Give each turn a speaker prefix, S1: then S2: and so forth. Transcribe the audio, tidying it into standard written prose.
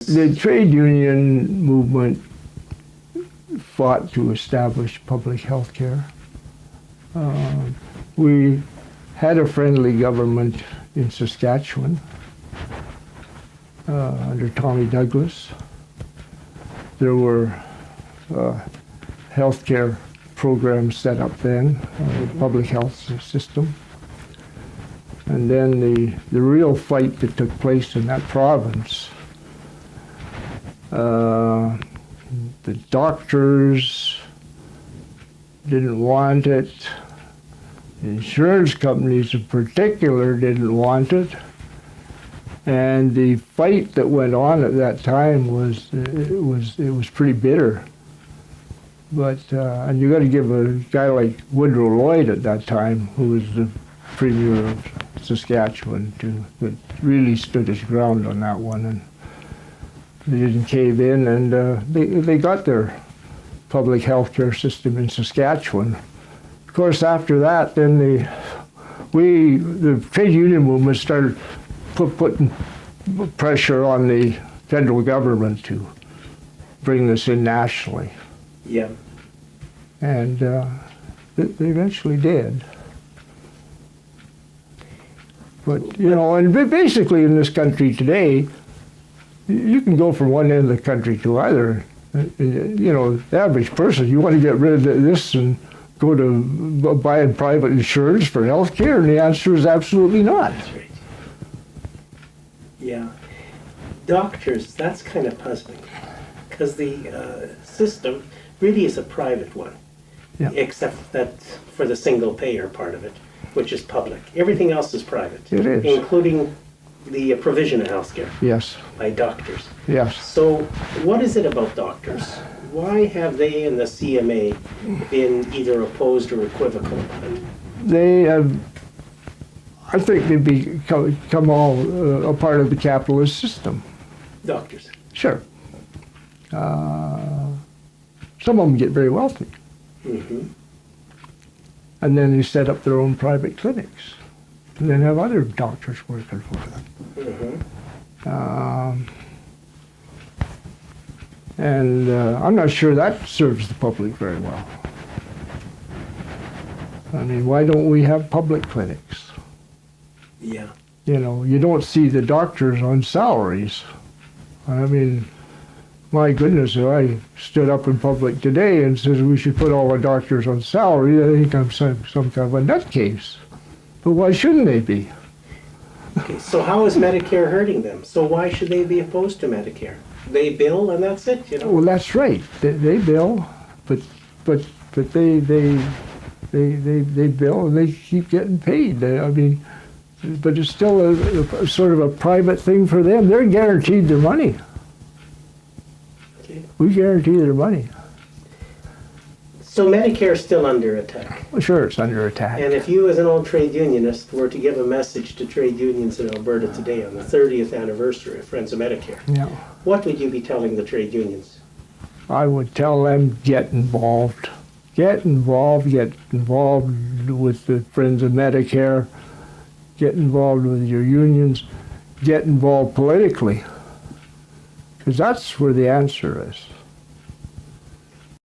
S1: The trade union movement fought to establish public health care. We had a friendly government in Saskatchewan under Tommy Douglas. There were health care programs set up then, the public health system. And then the real fight that took place in that province, the doctors didn't want it. The insurance companies in particular didn't want it. And the fight that went on at that time was pretty bitter. But and you got to give a guy like Woodrow Lloyd at that time, who was the premier of Saskatchewan, that really stood his ground on that one, and they didn't cave in, and they got their public health care system in Saskatchewan. Of course, after that, then the trade union movement started putting pressure on the federal government to bring this in nationally.
S2: Yeah.
S1: And they eventually did. But, you know, and basically in this country today, you can go from one end of the country to other. You know, the average person, you want to get rid of this and go to buying private insurance for health care, and the answer is absolutely not.
S2: That's right. Yeah. Doctors, that's kind of puzzling, because the system really is a private one,
S1: Yeah.
S2: except that for the single payer part of it, which is public. Everything else is private.
S1: It is.
S2: Including the provision of healthcare
S1: Yes,
S2: by doctors.
S1: yes.
S2: So what is it about doctors? Why have they and the CMA been either opposed or equivocal about it?
S1: They have, I think they've become all a part of the capitalist system.
S2: Doctors.
S1: Sure. Some of them get very wealthy.
S2: Mm-hmm.
S1: And then they set up their own private clinics, and then have other doctors working for them.
S2: Mm-hmm.
S1: And I'm not sure that serves the public very well. I mean, why don't we have public clinics?
S2: Yeah.
S1: You know, you don't see the doctors on salaries. I mean, my goodness, if I stood up in public today and says we should put all the doctors on salary, I think I'm some kind of a nutcase. But why shouldn't they be?
S2: Okay, so how is Medicare hurting them? So why should they be opposed to Medicare? They bill and that's it, you know?
S1: Well, that's right. They bill, but they bill and they keep getting paid. I mean, but it's still a sort of a private thing for them. They're guaranteed their money.
S2: Okay.
S1: We guarantee their money.
S2: So Medicare is still under attack.
S1: Well, sure, it's under attack.
S2: And if you as an old trade unionist were to give a message to trade unions in Alberta today on the 30th anniversary of Friends of Medicare,
S1: Yeah.
S2: what would you be telling the trade unions?
S1: I would tell them, get involved. Get involved with the Friends of Medicare. Get involved with your unions. Get involved politically. Because that's where the answer is.